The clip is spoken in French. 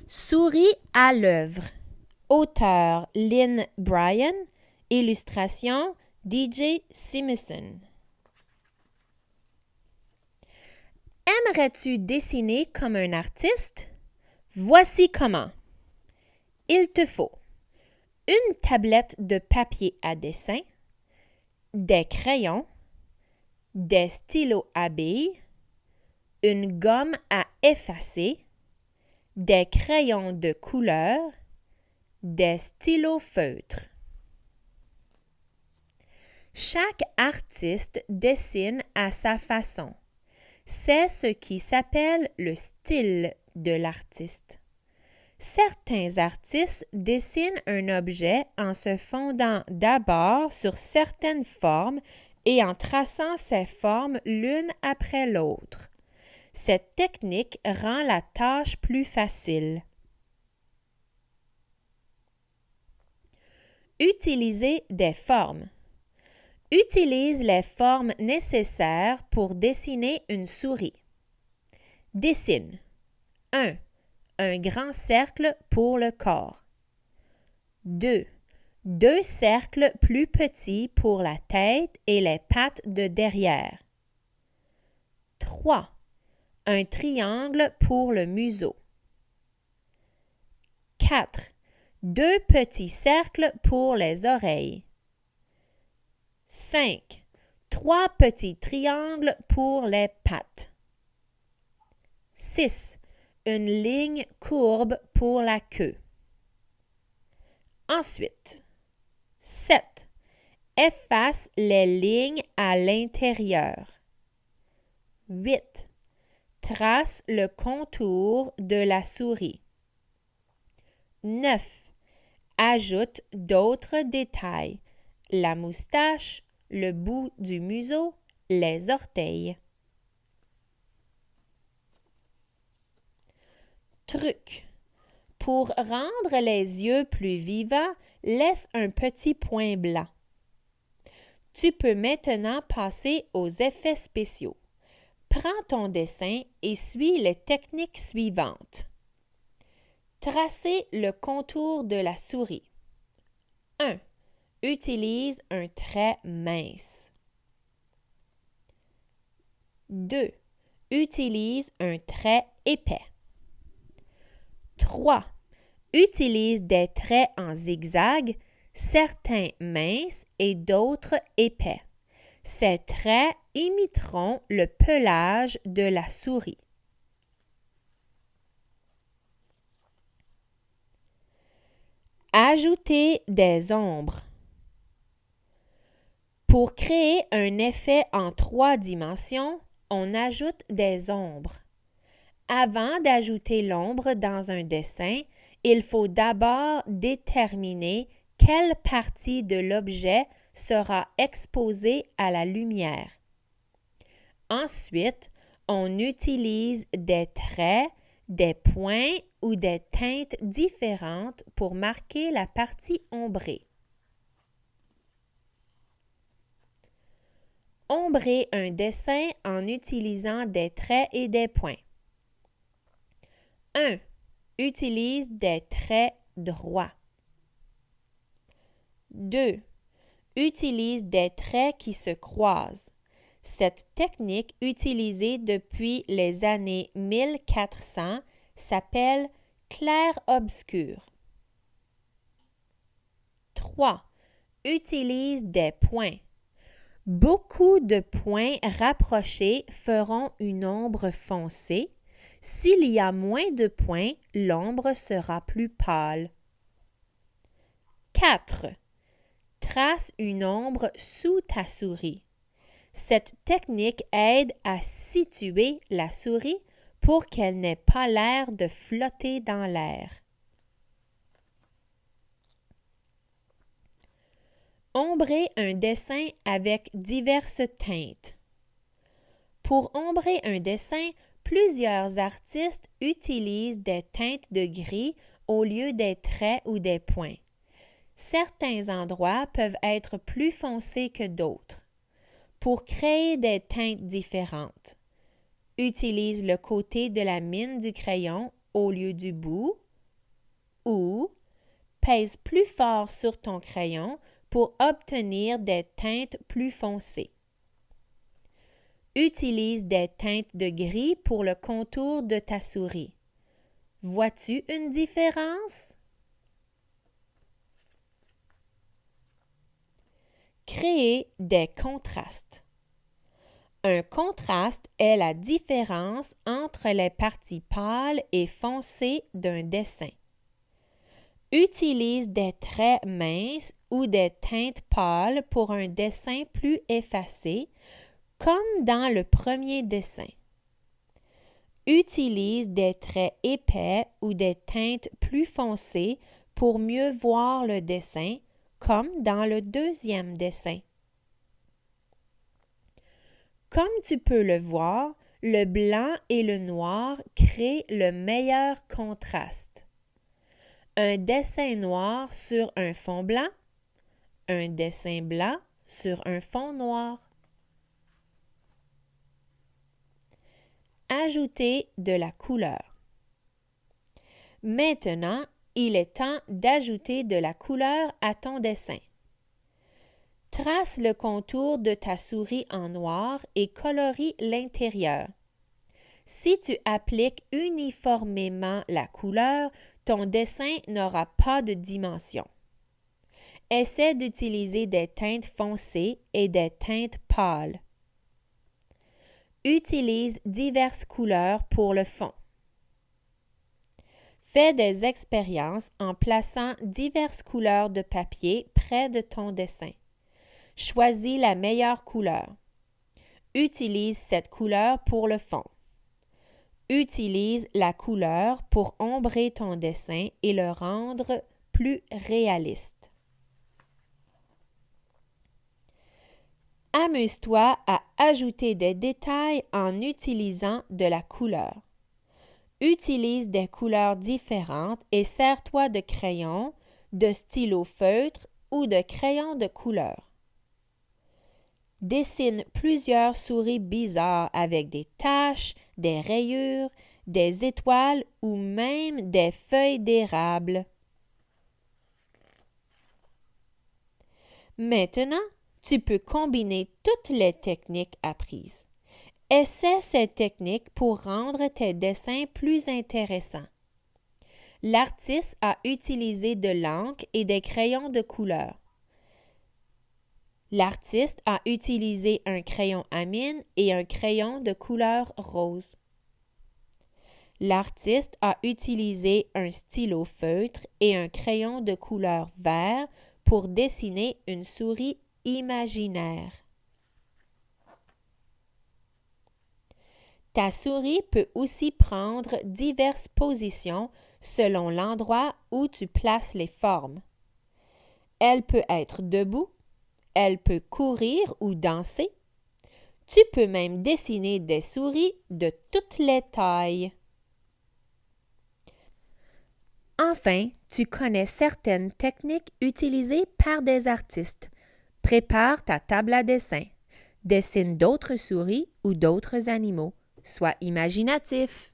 Souris à l'œuvre. Auteur Lynn Bryan. Illustration DJ Simison. Aimerais-tu dessiner comme un artiste? Voici comment. Il te faut une tablette de papier à dessin, des crayons, des stylos à billes, une gomme à effacer, des crayons de couleur, des stylos feutres. Chaque artiste dessine à sa façon. C'est ce qui s'appelle le style de l'artiste. Certains artistes dessinent un objet en se fondant d'abord sur certaines formes et en traçant ces formes l'une après l'autre. Cette technique rend la tâche plus facile. Utiliser des formes. Utilise les formes nécessaires pour dessiner une souris. Dessine 1. Un grand cercle pour le corps. 2. Deux cercles plus petits pour la tête et les pattes de derrière. 3. Un triangle pour le museau. 4. Deux petits cercles pour les oreilles. 5. Trois petits triangles pour les pattes. 6. Une ligne courbe pour la queue. Ensuite, 7. Efface les lignes à l'intérieur. 8. Trace le contour de la souris. 9. Ajoute d'autres détails. La moustache, le bout du museau, les orteils. Truc. Pour rendre les yeux plus vivants, laisse un petit point blanc. Tu peux maintenant passer aux effets spéciaux. Prends ton dessin et suis les techniques suivantes. Tracer le contour de la souris. 1. Utilise un trait mince. 2. Utilise un trait épais. 3. Utilise des traits en zigzag, certains minces et d'autres épais. Ces traits imiteront le pelage de la souris. Ajouter des ombres. Pour créer un effet en 3 dimensions, on ajoute des ombres. Avant d'ajouter l'ombre dans un dessin, il faut d'abord déterminer quelle partie de l'objet sera exposée à la lumière. Ensuite, on utilise des traits, des points ou des teintes différentes pour marquer la partie ombrée. Ombrer un dessin en utilisant des traits et des points. 1. Utilise des traits droits. 2. Utilise des traits qui se croisent. Cette technique utilisée depuis les années 1400 s'appelle clair-obscur. 3. Utilise des points. Beaucoup de points rapprochés feront une ombre foncée. S'il y a moins de points, l'ombre sera plus pâle. 4. Trace une ombre sous ta souris. Cette technique aide à situer la souris pour qu'elle n'ait pas l'air de flotter dans l'air. Ombrer un dessin avec diverses teintes. Pour ombrer un dessin, plusieurs artistes utilisent des teintes de gris au lieu des traits ou des points. Certains endroits peuvent être plus foncés que d'autres. Pour créer des teintes différentes, utilise le côté de la mine du crayon au lieu du bout ou pèse plus fort sur ton crayon pour obtenir des teintes plus foncées. Utilise des teintes de gris pour le contour de ta souris. Vois-tu une différence? Créer des contrastes. Un contraste est la différence entre les parties pâles et foncées d'un dessin. Utilise des traits minces ou des teintes pâles pour un dessin plus effacé, comme dans le premier dessin. Utilise des traits épais ou des teintes plus foncées pour mieux voir le dessin, comme dans le deuxième dessin. Comme tu peux le voir, le blanc et le noir créent le meilleur contraste. Un dessin noir sur un fond blanc, un dessin blanc sur un fond noir. Ajouter de la couleur. Maintenant, il est temps d'ajouter de la couleur à ton dessin. Trace le contour de ta souris en noir et colorie l'intérieur. Si tu appliques uniformément la couleur, ton dessin n'aura pas de dimension. Essaie d'utiliser des teintes foncées et des teintes pâles. Utilise diverses couleurs pour le fond. Fais des expériences en plaçant diverses couleurs de papier près de ton dessin. Choisis la meilleure couleur. Utilise cette couleur pour le fond. Utilise la couleur pour ombrer ton dessin et le rendre plus réaliste. Amuse-toi à ajouter des détails en utilisant de la couleur. Utilise des couleurs différentes et sers-toi de crayons, de stylos feutres ou de crayons de couleur. Dessine plusieurs souris bizarres avec des taches, des rayures, des étoiles ou même des feuilles d'érable. Maintenant, tu peux combiner toutes les techniques apprises. Essaie ces techniques pour rendre tes dessins plus intéressants. L'artiste a utilisé de l'encre et des crayons de couleur. L'artiste a utilisé un crayon à mine et un crayon de couleur rose. L'artiste a utilisé un stylo feutre et un crayon de couleur vert pour dessiner une souris imaginaire. Ta souris peut aussi prendre diverses positions selon l'endroit où tu places les formes. Elle peut être debout, elle peut courir ou danser. Tu peux même dessiner des souris de toutes les tailles. Enfin, tu connais certaines techniques utilisées par des artistes. Prépare ta table à dessin. Dessine d'autres souris ou d'autres animaux. Sois imaginatif.